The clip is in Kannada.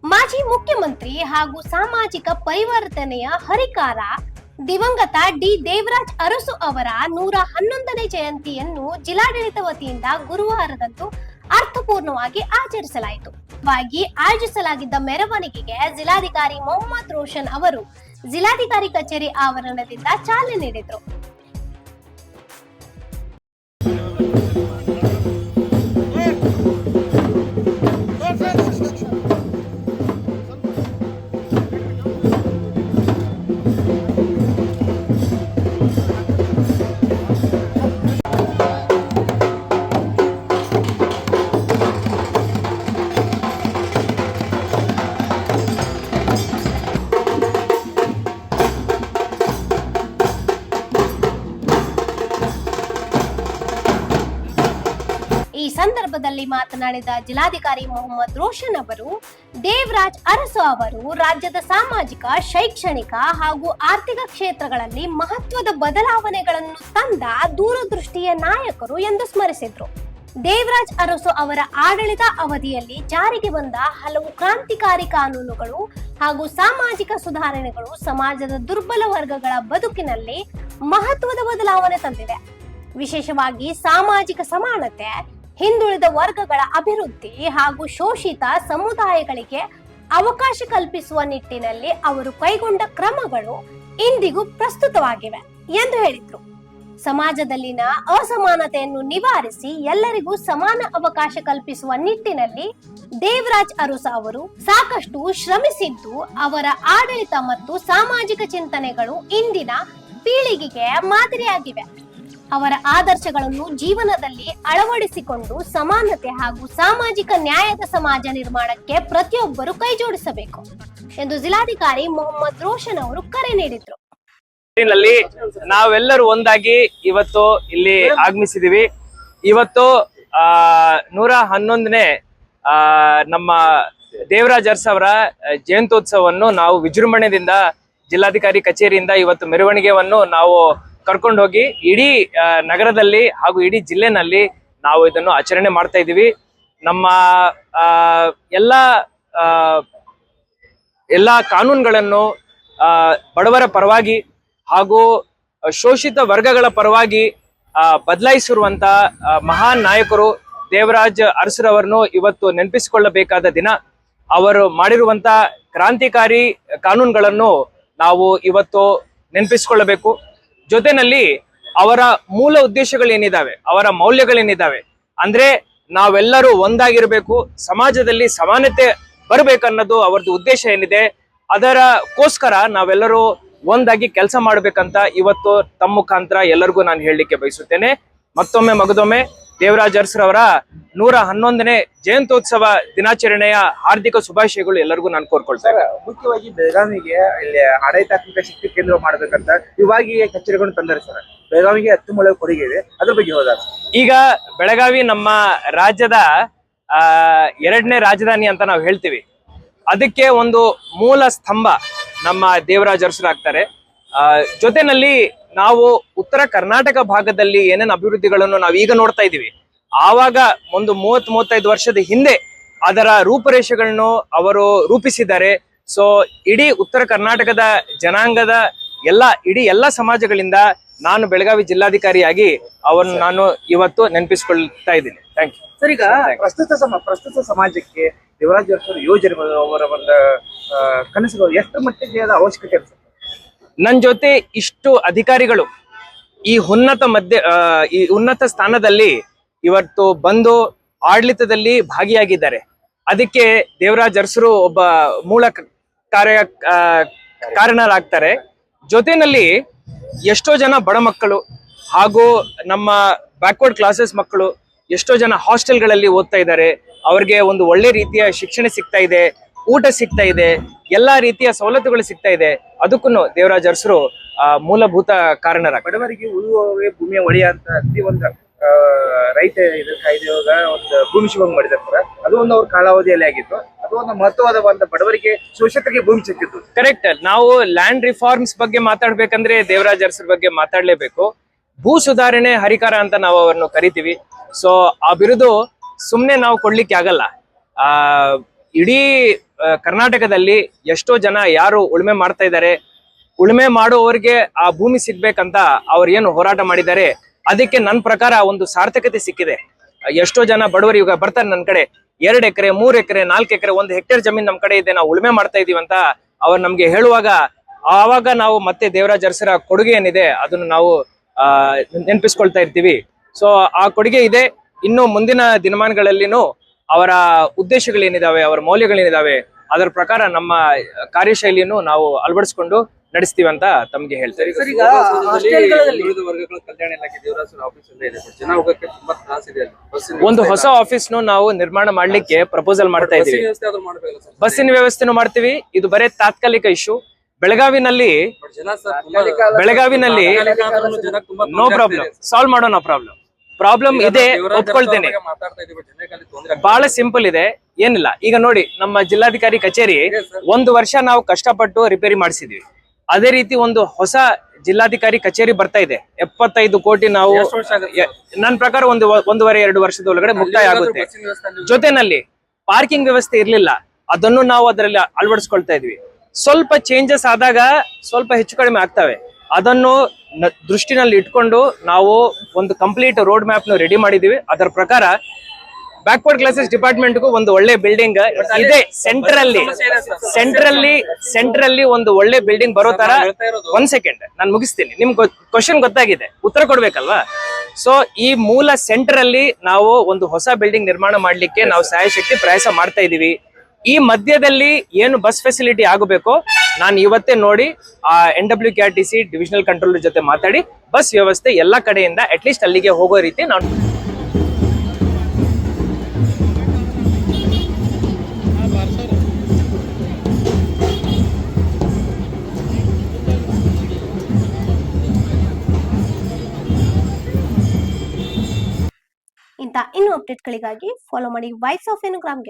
ಮಾಜಿ ಮುಖ್ಯಮಂತ್ರಿ ಹಾಗೂ ಸಾಮಾಜಿಕ ಪರಿವರ್ತನೆಯ ಹರಿಕಾರ ದಿವಂಗತ ಡಿ ದೇವರಾಜ್ ಅರಸು ಅವರ 111ನೇ ಜಯಂತಿಯನ್ನು ಜಿಲ್ಲಾಡಳಿತ ವತಿಯಿಂದ ಗುರುವಾರದಂದು ಅರ್ಥಪೂರ್ಣವಾಗಿ ಆಚರಿಸಲಾಯಿತು. ಆಯೋಜಿಸಲಾಗಿದ್ದ ಮೆರವಣಿಗೆಗೆ ಜಿಲ್ಲಾಧಿಕಾರಿ ಮೊಹಮ್ಮದ್ ರೋಷನ್ ಅವರು ಜಿಲ್ಲಾಧಿಕಾರಿ ಕಚೇರಿ ಆವರಣದಿಂದ ಚಾಲನೆ ನೀಡಿದರು. ಈ ಸಂದರ್ಭದಲ್ಲಿ ಮಾತನಾಡಿದ ಜಿಲ್ಲಾಧಿಕಾರಿ ಮೊಹಮ್ಮದ್ ರೋಷನ್ ಅವರು, ದೇವರಾಜ್ ಅರಸು ಅವರು ರಾಜ್ಯದ ಸಾಮಾಜಿಕ, ಶೈಕ್ಷಣಿಕ ಹಾಗೂ ಆರ್ಥಿಕ ಕ್ಷೇತ್ರಗಳಲ್ಲಿ ಮಹತ್ವದ ಬದಲಾವಣೆಗಳನ್ನು ತಂದ ದೂರದೃಷ್ಟಿಯ ನಾಯಕರು ಎಂದು ಸ್ಮರಿಸಿದ್ರು. ದೇವರಾಜ್ ಅರಸು ಅವರ ಆಡಳಿತ ಅವಧಿಯಲ್ಲಿ ಜಾರಿಗೆ ಬಂದ ಹಲವು ಕ್ರಾಂತಿಕಾರಿ ಕಾನೂನುಗಳು ಹಾಗೂ ಸಾಮಾಜಿಕ ಸುಧಾರಣೆಗಳು ಸಮಾಜದ ದುರ್ಬಲ ವರ್ಗಗಳ ಬದುಕಿನಲ್ಲಿ ಮಹತ್ವದ ಬದಲಾವಣೆ ತಂದಿದೆ. ವಿಶೇಷವಾಗಿ ಸಾಮಾಜಿಕ ಸಮಾನತೆ, ಹಿಂದುಳಿದ ವರ್ಗಗಳ ಅಭಿವೃದ್ಧಿ ಹಾಗೂ ಶೋಷಿತ ಸಮುದಾಯಗಳಿಗೆ ಅವಕಾಶ ಕಲ್ಪಿಸುವ ನಿಟ್ಟಿನಲ್ಲಿ ಅವರು ಕೈಗೊಂಡ ಕ್ರಮಗಳು ಇಂದಿಗೂ ಪ್ರಸ್ತುತವಾಗಿವೆ ಎಂದು ಹೇಳಿದ್ರು. ಸಮಾಜದಲ್ಲಿನ ಅಸಮಾನತೆಯನ್ನು ನಿವಾರಿಸಿ ಎಲ್ಲರಿಗೂ ಸಮಾನ ಅವಕಾಶ ಕಲ್ಪಿಸುವ ನಿಟ್ಟಿನಲ್ಲಿ ದೇವರಾಜ್ ಅರಸು ಅವರು ಸಾಕಷ್ಟು ಶ್ರಮಿಸಿದ್ದು, ಅವರ ಆಡಳಿತ ಮತ್ತು ಸಾಮಾಜಿಕ ಚಿಂತನೆಗಳು ಇಂದಿನ ಪೀಳಿಗೆಗೆ ಮಾದರಿಯಾಗಿವೆ. ಅವರ ಆದರ್ಶಗಳನ್ನು ಜೀವನದಲ್ಲಿ ಅಳವಡಿಸಿಕೊಂಡು ಸಮಾನತೆ ಹಾಗೂ ಸಾಮಾಜಿಕ ನ್ಯಾಯದ ಸಮಾಜ ನಿರ್ಮಾಣಕ್ಕೆ ಪ್ರತಿಯೊಬ್ಬರು ಕೈಜೋಡಿಸಬೇಕು ಎಂದು ಜಿಲ್ಲಾಧಿಕಾರಿ ಮೊಹಮ್ಮದ್ ರೋಷನ್ ಅವರು ಕರೆ ನೀಡಿದ್ರು. ನಾವೆಲ್ಲರೂ ಒಂದಾಗಿ ಇವತ್ತು ಇಲ್ಲಿ ಆಗಮಿಸಿದೀವಿ. ಇವತ್ತು 111ನೇ ನಮ್ಮ ದೇವರಾಜ್ ಅರಸು ಅವರ ಜಯಂತ್ಯೋತ್ಸವವನ್ನು ನಾವು ವಿಜೃಂಭಣೆಯಿಂದ ಜಿಲ್ಲಾಧಿಕಾರಿ ಕಚೇರಿಯಿಂದ ಇವತ್ತು ಮೆರವಣಿಗೆಯನ್ನು ನಾವು ಕರ್ಕೊಂಡು ಹೋಗಿ ಇಡೀ ನಗರದಲ್ಲಿ ಹಾಗೂ ಇಡೀ ಜಿಲ್ಲೆನಲ್ಲಿ ನಾವು ಇದನ್ನು ಆಚರಣೆ ಮಾಡ್ತಾ ಇದ್ದೀವಿ. ನಮ್ಮ ಎಲ್ಲ ಕಾನೂನುಗಳನ್ನು ಬಡವರ ಪರವಾಗಿ ಹಾಗೂ ಶೋಷಿತ ವರ್ಗಗಳ ಪರವಾಗಿ ಬದಲಾಯಿಸಿರುವಂತ ಮಹಾನ್ ನಾಯಕರು ದೇವರಾಜ್ ಅರಸುರವರನ್ನು ಇವತ್ತು ನೆನಪಿಸಿಕೊಳ್ಳಬೇಕಾದ ದಿನ. ಅವರು ಮಾಡಿರುವಂತ ಕ್ರಾಂತಿಕಾರಿ ಕಾನೂನುಗಳನ್ನು ನಾವು ಇವತ್ತು ನೆನಪಿಸಿಕೊಳ್ಳಬೇಕು. ಜೊತೆನಲ್ಲಿ ಅವರ ಮೂಲ ಉದ್ದೇಶಗಳೇನಿದ್ದಾವೆ, ಅವರ ಮೌಲ್ಯಗಳೇನಿದ್ದಾವೆ ಅಂದ್ರೆ ನಾವೆಲ್ಲರೂ ಒಂದಾಗಿರ್ಬೇಕು, ಸಮಾಜದಲ್ಲಿ ಸಮಾನತೆ ಬರ್ಬೇಕನ್ನೋದು ಅವರದ್ದು ಉದ್ದೇಶ ಏನಿದೆ, ಅದರಕ್ಕೋಸ್ಕರ ನಾವೆಲ್ಲರೂ ಒಂದಾಗಿ ಕೆಲಸ ಮಾಡ್ಬೇಕಂತ ಇವತ್ತು ತಮ್ಮ ಮುಖಾಂತರ ಎಲ್ಲರಿಗೂ ನಾನು ಹೇಳಲಿಕ್ಕೆ ಬಯಸುತ್ತೇನೆ. ಮಗದೊಮ್ಮೆ ದೇವರಾಜ್ ಅರಸುರವರ 111ನೇ ಜಯಂತ್ಯೋತ್ಸವ ದಿನಾಚರಣೆಯ ಹಾರ್ದಿಕ ಶುಭಾಶಯಗಳು ಎಲ್ಲರಿಗೂ ನಾನು ಕೋರ್ಕೊಳ್ತೇನೆ. ಮುಖ್ಯವಾಗಿ ಬೆಳಗಾವಿಗೆ ಇಲ್ಲಿ ಆಡಳಿತಾತ್ಮಕ ಶಕ್ತಿ ಕೇಂದ್ರ ಮಾಡಬೇಕಂತ ವಿಭಾಗೀಯ ಕಚೇರಿಗಳನ್ನು ತಂದರೆ ಸರ್, ಬೆಳಗಾವಿಗೆ ಅತ್ಯುತ್ತಮ ಕೊಡುಗೆ ಇದೆ, ಅದ್ರ ಬಗ್ಗೆ ಹೋದಾಗ ಈಗ ಬೆಳಗಾವಿ ನಮ್ಮ ರಾಜ್ಯದ 2ನೇ ರಾಜಧಾನಿ ಅಂತ ನಾವು ಹೇಳ್ತೀವಿ. ಅದಕ್ಕೆ ಒಂದು ಮೂಲ ಸ್ತಂಭ ನಮ್ಮ ದೇವರಾಜ್ ಅರಸುರಾಗ್ತಾರೆ. ಜೊತೆನಲ್ಲಿ ನಾವು ಉತ್ತರ ಕರ್ನಾಟಕ ಭಾಗದಲ್ಲಿ ಏನೇನು ಅಭಿವೃದ್ಧಿಗಳನ್ನು ನಾವು ಈಗ ನೋಡ್ತಾ ಇದ್ದೀವಿ, ಆವಾಗ ಒಂದು 30-35 ವರ್ಷದ ಹಿಂದೆ ಅದರ ರೂಪರೇಷೆಗಳನ್ನು ಅವರು ರೂಪಿಸಿದ್ದಾರೆ. ಸೊ ಇಡೀ ಉತ್ತರ ಕರ್ನಾಟಕದ ಜನಾಂಗದ ಇಡೀ ಎಲ್ಲ ಸಮಾಜಗಳಿಂದ ನಾನು ಬೆಳಗಾವಿ ಜಿಲ್ಲಾಧಿಕಾರಿಯಾಗಿ ಅವರನ್ನು ನಾನು ಇವತ್ತು ನೆನಪಿಸಿಕೊಳ್ತಾ ಇದ್ದೀನಿ. Thank you sir. ಈಗ ಪ್ರಸ್ತುತ ಸಮಾಜಕ್ಕೆ ದೇವರಾಜ್ ಅರಸು ಯೋಜನೆ ಅವರ ಒಂದು ಕನಸುಗಳು ಎಷ್ಟು ಮಟ್ಟಿಗೆ ಅವಶ್ಯಕತೆ ಇರುತ್ತೆ? ನನ್ನ ಜೊತೆ ಇಷ್ಟು ಅಧಿಕಾರಿಗಳು ಈ ಉನ್ನತ ಸ್ಥಾನದಲ್ಲಿ ಇವತ್ತು ಬಂದು ಆಡಳಿತದಲ್ಲಿ ಭಾಗಿಯಾಗಿದ್ದಾರೆ. ಅದಕ್ಕೆ ದೇವರಾಜ್ ಅರಸರು ಒಬ್ಬ ಮೂಲ ಕಾರಣರಾಗ್ತಾರೆ. ಜೊತೆನಲ್ಲಿ ಎಷ್ಟೋ ಜನ ಬಡ ಮಕ್ಕಳು ಹಾಗೂ ನಮ್ಮ ಬ್ಯಾಕ್ವರ್ಡ್ ಕ್ಲಾಸಸ್ ಮಕ್ಕಳು ಎಷ್ಟೋ ಜನ ಹಾಸ್ಟೆಲ್ಗಳಲ್ಲಿ ಓದ್ತಾ ಇದ್ದಾರೆ. ಅವ್ರಿಗೆ ಒಂದು ಒಳ್ಳೆ ರೀತಿಯ ಶಿಕ್ಷಣ ಸಿಗ್ತಾ ಇದೆ, ಊಟ ಸಿಗ್ತಾ ಇದೆ, ಎಲ್ಲಾ ರೀತಿಯ ಸವಲತ್ತುಗಳು ಸಿಗ್ತಾ ಇದೆ. ಅದಕ್ಕೂ ದೇವರಾಜ್ ಅರಸರು ಮೂಲಭೂತ ಕಾರಣರಾಗ. ಬಡವರಿಗೆ ಉಳುವವೇ ಭೂಮಿಯ ಒಡೆಯ ಅಂತ ಅತಿ ಒಂದು ರೈತ ಕಾಯ್ದೆಯಾಗ ಒಂದು ಭೂಮಿ ಶಿವಂಗ್ ಮಾಡಿದಾರೆ. ಅದು ಒಂದು ಅವ್ರ ಕಾಲಾವಧಿಯಲ್ಲಿ ಆಗಿತ್ತು. ಅದು ಒಂದು ಮಹತ್ವವಾದ ಒಂದು ಬಡವರಿಗೆ ಶೋಷಿತರಿಗೆ ಭೂಮಿ ಸಿಕ್ಕಿತ್ತು. ಕರೆಕ್ಟ್. ನಾವು ಲ್ಯಾಂಡ್ ರಿಫಾರ್ಮ್ಸ್ ಬಗ್ಗೆ ಮಾತಾಡ್ಬೇಕಂದ್ರೆ ದೇವರಾಜ್ ಅರಸರ ಬಗ್ಗೆ ಮಾತಾಡ್ಲೇಬೇಕು. ಭೂ ಸುಧಾರಣೆ ಹರಿಕಾರ ಅಂತ ನಾವು ಅವರನ್ನು ಕರಿತೀವಿ. ಸೊ ಆ ಬಿರುದು ಸುಮ್ನೆ ನಾವು ಕೊಡ್ಲಿಕ್ಕೆ ಆಗಲ್ಲ. ಇಡೀ ಕರ್ನಾಟಕದಲ್ಲಿ ಎಷ್ಟೋ ಜನ ಯಾರು ಉಳುಮೆ ಮಾಡ್ತಾ ಇದ್ದಾರೆ, ಉಳುಮೆ ಮಾಡುವವರಿಗೆ ಆ ಭೂಮಿ ಸಿಗ್ಬೇಕಂತ ಅವ್ರು ಏನು ಹೋರಾಟ ಮಾಡಿದ್ದಾರೆ, ಅದಕ್ಕೆ ನನ್ನ ಪ್ರಕಾರ ಒಂದು ಸಾರ್ಥಕತೆ ಸಿಕ್ಕಿದೆ. ಎಷ್ಟೋ ಜನ ಬಡವರು ಇವಾಗ ಬರ್ತಾರೆ ನನ್ನ ಕಡೆ, 2 ಎಕರೆ 3 ಎಕರೆ 4 ಎಕರೆ 1 ಹೆಕ್ಟೇರ್ ಜಮೀನ್ ನಮ್ ಕಡೆ ಇದೆ, ನಾವು ಉಳುಮೆ ಮಾಡ್ತಾ ಇದೀವಿ ಅಂತ ಅವ್ರು ನಮ್ಗೆ ಹೇಳುವಾಗ ಆವಾಗ ನಾವು ಮತ್ತೆ ದೇವರಾಜ್ ಅರಸರ ಕೊಡುಗೆ ಏನಿದೆ ಅದನ್ನು ನಾವು ನೆನಪಿಸ್ಕೊಳ್ತಾ ಇರ್ತೀವಿ. ಸೊ ಆ ಕೊಡುಗೆ ಇದೆ. ಇನ್ನು ಮುಂದಿನ ದಿನಮಾನಗಳಲ್ಲಿನೂ ಅವರ ಉದ್ದೇಶಗಳೇನಿದಾವೆ, ಅವರ ಮೌಲ್ಯಗಳೇನಿದಾವೆ, ಅದರ ಪ್ರಕಾರ ನಮ್ಮ ಕಾರ್ಯಶೈಲಿಯನ್ನು ನಾವು ಅಳವಡಿಸ್ಕೊಂಡು ನಡೆಸ್ತೀವಿ ಅಂತ ತಮ್ಗೆ ಹೇಳ್ತಾರೆ. ಹಿಂದುಳಿದ ವರ್ಗಗಳ ಕಲ್ಯಾಣ ಇಲಾಖೆ ದೇವರಾಜ್ ಆಫೀಸ್ ಎಲ್ಲ ಇದೆ, ಬಟ್ ಜನ ಹೋಗಕ್ಕೆ ತುಂಬಾ ತ್ರಾಸ ಇದೆ ಅಲ್ಲಿ. ಒಂದು ಹೊಸ ಆಫೀಸ್ ನಾವು ನಿರ್ಮಾಣ ಮಾಡ್ಲಿಕ್ಕೆ ಪ್ರಪೋಸಲ್ ಮಾಡ್ತಾ ಇದೀವಿ. ವ್ಯವಸ್ಥೆ ಆದ್ರೂ ಮಾಡ್ಬೇಕಲ್ಲ ಸರ್. ಬಸ್ಸಿನ ವ್ಯವಸ್ಥೆನೂ ಮಾಡ್ತೀವಿ. ಇದು ಬರೇ ತಾತ್ಕಾಲಿಕ ಇಶ್ಯೂ. ಬೆಳಗಾವಿನಲ್ಲಿ ಬಟ್ ಜನ ಸರ್ ತುಂಬಾ ಬೆಳಗಾವಿನಲ್ಲಿ ಜನ ತುಂಬಾ ನೋ ಪ್ರಾಬ್ಲಮ್, ಸಾಲ್ವ್ ಮಾಡೋಣ ಪ್ರಾಬ್ಲಮ್ ಇದೆ, ಒಪ್ಕೊಳ್ತೇನೆ. ಮಾತಾಡ್ತಾ ಇದೀವಿ, ಜನಕ್ಕೆ ಅಲ್ಲಿ ತೊಂದ್ರೆ ಬಹಳ ಸಿಂಪಲ್ ಇದೆ, ಏನಿಲ್ಲ. ಈಗ ನೋಡಿ, ನಮ್ಮ ಜಿಲ್ಲಾಧಿಕಾರಿ ಕಚೇರಿ 1 ವರ್ಷ ನಾವು ಕಷ್ಟಪಟ್ಟು ರಿಪೇರಿ ಮಾಡಿಸಿದ್ವಿ. ಅದೇ ರೀತಿ ಒಂದು ಹೊಸ ಜಿಲ್ಲಾಧಿಕಾರಿ ಕಚೇರಿ ಬರ್ತಾ ಇದೆ. 75 ಕೋಟಿ ನಾವು, ನನ್ನ ಪ್ರಕಾರ 1.5-2 ವರ್ಷದ ಒಳಗಡೆ ಮುಕ್ತಾಯ ಆಗುತ್ತೆ. ಜೊತೆನಲ್ಲಿ ಪಾರ್ಕಿಂಗ್ ವ್ಯವಸ್ಥೆ ಇರ್ಲಿಲ್ಲ, ಅದನ್ನು ನಾವು ಅದರಲ್ಲಿ ಅಳವಡಿಸ್ಕೊಳ್ತಾ ಇದ್ವಿ. ಸ್ವಲ್ಪ ಚೇಂಜಸ್ ಆದಾಗ ಸ್ವಲ್ಪ ಹೆಚ್ಚು ಕಡಿಮೆ ಆಗ್ತವೆ. ಅದನ್ನು ದೃಷ್ಟಿನಲ್ಲಿ ಇಟ್ಕೊಂಡು ನಾವು ಒಂದು ಕಂಪ್ಲೀಟ್ ರೋಡ್ ಮ್ಯಾಪ್ ನ ರೆಡಿ ಮಾಡಿದೀವಿ. ಅದರ ಪ್ರಕಾರ ಬ್ಯಾಕ್ವರ್ಡ್ ಕ್ಲಾಸಸ್ ಡಿಪಾರ್ಟ್ಮೆಂಟ್ಗೂ ಒಂದು ಒಳ್ಳೆ ಬಿಲ್ಡಿಂಗ್ ಇದೆ. ಸೆಂಟ್ರಲ್ಲಿ ಒಂದು ಒಳ್ಳೆ ಬಿಲ್ಡಿಂಗ್ ಬರೋ ತರ. 1 ಸೆಕೆಂಡ್ ನಾನು ಮುಗಿಸ್ತೀನಿ. ನಿಮ್ಗೆ ಕ್ವಶನ್ ಗೊತ್ತಾಗಿದೆ, ಉತ್ತರ ಕೊಡ್ಬೇಕಲ್ವಾ? ಸೊ ಈ ಮೂಲ ಸೆಂಟ್ರಲ್ಲಿ ನಾವು ಒಂದು ಹೊಸ ಬಿಲ್ಡಿಂಗ್ ನಿರ್ಮಾಣ ಮಾಡ್ಲಿಕ್ಕೆ ನಾವು ಸಾಯಶಕ್ತಿ ಪ್ರಯಾಸ ಮಾಡ್ತಾ ಇದೀವಿ. ಈ ಮಧ್ಯದಲ್ಲಿ ಏನು ಬಸ್ ಫೆಸಿಲಿಟಿ ಆಗಬೇಕೋ ನಾನು ಇವತ್ತೇ ನೋಡಿ ಆ NWKRTC ಡಿವಿಷನಲ್ ಕಂಟ್ರೋಲರ್ ಜೊತೆ ಮಾತಾಡಿ ಬಸ್ ವ್ಯವಸ್ಥೆ ಎಲ್ಲ ಕಡೆಯಿಂದ ಅಟ್ಲೀಸ್ಟ್ ಅಲ್ಲಿಗೆ ಹೋಗೋ ರೀತಿ ನಾವು ಇಂಥ ಇನ್ನೂ ಅಪ್ಡೇಟ್ಗಳಿಗಾಗಿ ಫಾಲೋ ಮಾಡಿ ವಾಯ್ಸ್ ಆಫ್ ಏನುಗ್ರಾಮ್ಗೆ.